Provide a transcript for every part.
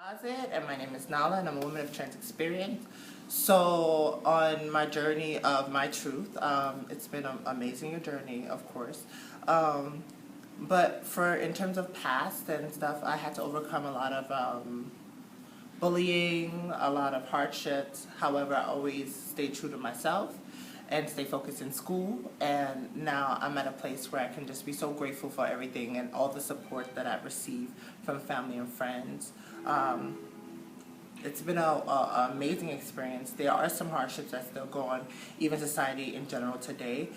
Closet, and my name is Nala, and I'm a woman of trans experience. So, on my journey of my truth, it's been an amazing journey, of course. Um, but for in terms of past and stuff, I had to overcome a lot of bullying, a lot of hardships. However, I always stayed true to myself and stay focused in school. And now I'm at a place where I can just be so grateful for everything and all the support that I've received from family and friends. Um, it's been a amazing experience. There are some hardships that still go on, even society in general today.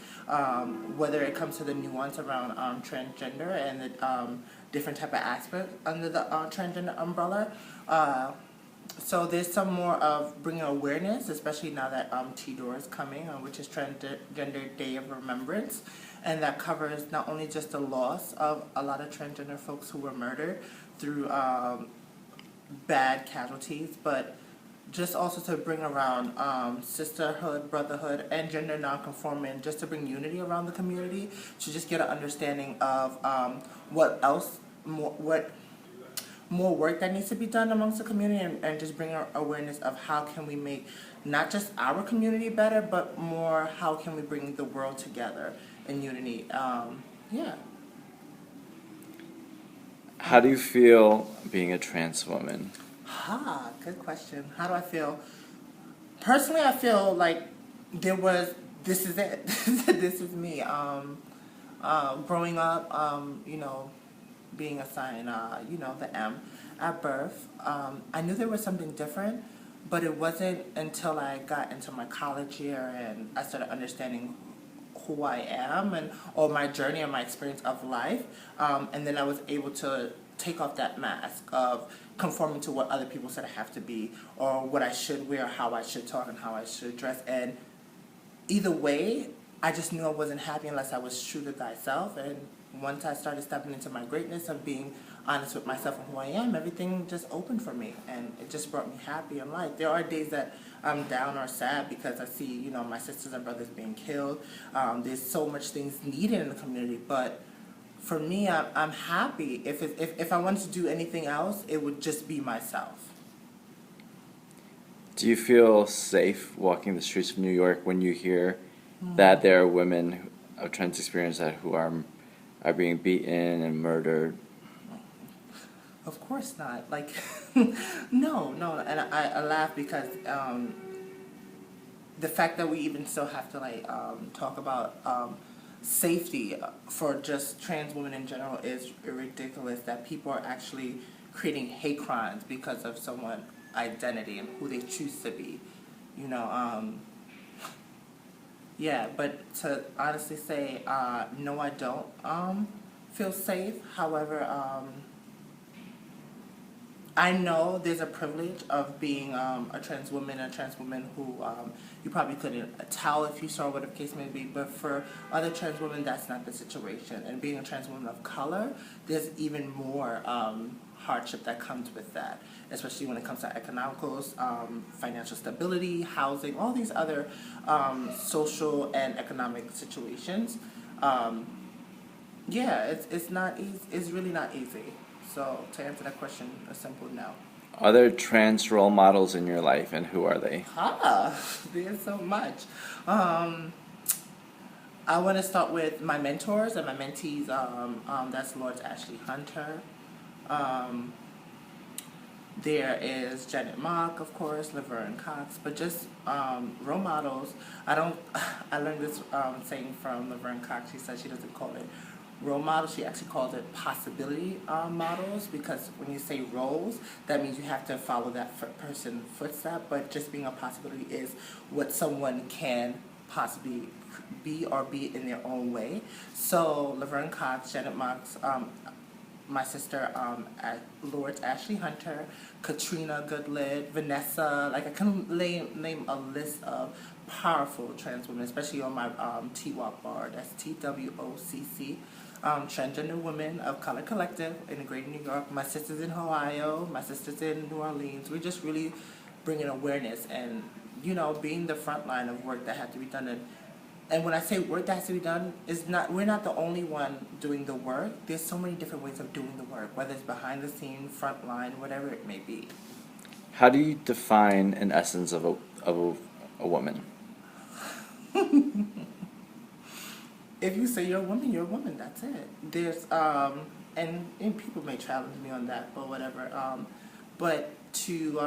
Whether it comes to the nuance around transgender and the different type of aspects under the transgender umbrella. So there's some more of bringing awareness, especially now that TDOR is coming, which is Transgender Day of Remembrance, and that covers not only just the loss of a lot of transgender folks who were murdered through bad casualties, but just also to bring around sisterhood, brotherhood, and gender nonconforming, just to bring unity around the community, to just get an understanding of what else, what more work that needs to be done amongst the community, and just bring our awareness of how can we make not just our community better, but more how can we bring the world together in unity. Yeah. How do you feel being a trans woman? Good question. How do I feel? Personally, I feel like this is it. This is me. Growing up, being assigned, the M at birth, I knew there was something different, but it wasn't until I got into my college year and I started understanding who I am or my journey and my experience of life, and then I was able to take off that mask of conforming to what other people said I have to be, or what I should wear, how I should talk, and how I should dress. And either way, I just knew I wasn't happy unless I was true to thyself. And once I started stepping into my greatness of being honest with myself and who I am, everything just opened for me, and it just brought me happy in life. There are days that I'm down or sad because I see, my sisters and brothers being killed. There's so much things needed in the community, but for me, I'm happy. If I wanted to do anything else, it would just be myself. Do you feel safe walking the streets of New York when you hear that there are women of trans experience who are being beaten and murdered? Of course not. Like, no. And I laugh because the fact that we even still have to talk about safety for just trans women in general is ridiculous. That people are actually creating hate crimes because of someone's identity and who they choose to be. Yeah, but to honestly say, no, I don't feel safe. However, I know there's a privilege of being a trans woman who you probably couldn't tell if you saw what the case may be, but for other trans women, that's not the situation. And being a trans woman of color, there's even more hardship that comes with that, especially when it comes to economicals, financial stability, housing, all these other social and economic situations. It's not easy. It's really not easy. So to answer that question, a simple no. Are there trans role models in your life, and who are they? There's so much. I want to start with my mentors and my mentees. That's Lord Ashley Hunter. There is Janet Mock, of course, Laverne Cox, but just role models. I learned this saying from Laverne Cox. She said she doesn't call it role models. She actually calls it possibility models, because when you say roles, that means you have to follow that person's footstep, but just being a possibility is what someone can possibly be or be in their own way. So Laverne Cox, Janet Mox, my sister, Lord Ashley Hunter, Katrina Goodlid, Vanessa, I can name a list of powerful trans women, especially on my TWOC bar, that's TWOCC, Transgender Women of Color Collective in the Greater New York. My sisters in Ohio, my sisters in New Orleans. We're just really bringing awareness and, being the front line of work that had to be done. And and when I say work that has to be done, we're not the only one doing the work. There's so many different ways of doing the work, whether it's behind the scene, front line, whatever it may be. How do you define an essence of a woman? If you say you're a woman, you're a woman. That's it. There's and people may challenge me on that, but whatever. But to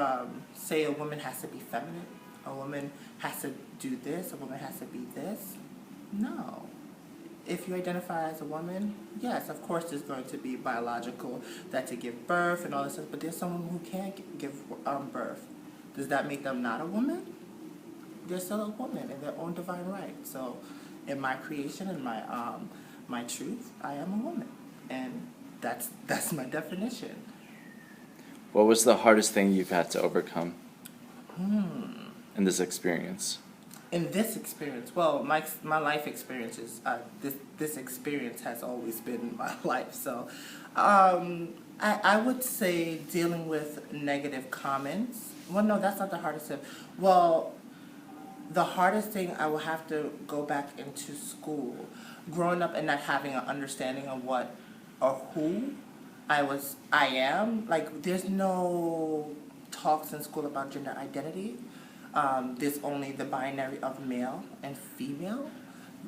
say a woman has to be feminine, a woman has to do this, a woman has to be this. No. If you identify as a woman, yes, of course there's going to be biological, that to give birth and all this stuff, but there's someone who can't give birth. Does that make them not a woman? They're still a woman in their own divine right. So in my creation and my truth, I am a woman. And that's my definition. What was the hardest thing you've had to overcome in this experience? In this experience, well, my life experiences, this experience has always been my life. So I would say dealing with negative comments. Well, no, that's not the hardest thing. Well, the hardest thing, I will have to go back into school. Growing up and not having an understanding of what or who I am. Like, there's no talks in school about gender identity. There's only the binary of male and female.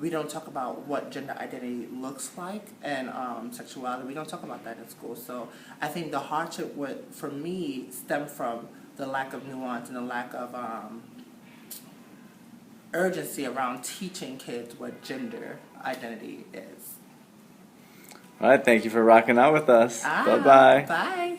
We don't talk about what gender identity looks like and sexuality. We don't talk about that in school. So I think the hardship would, for me, stem from the lack of nuance and the lack of urgency around teaching kids what gender identity is. All right, thank you for rocking out with us. Bye-bye. Bye.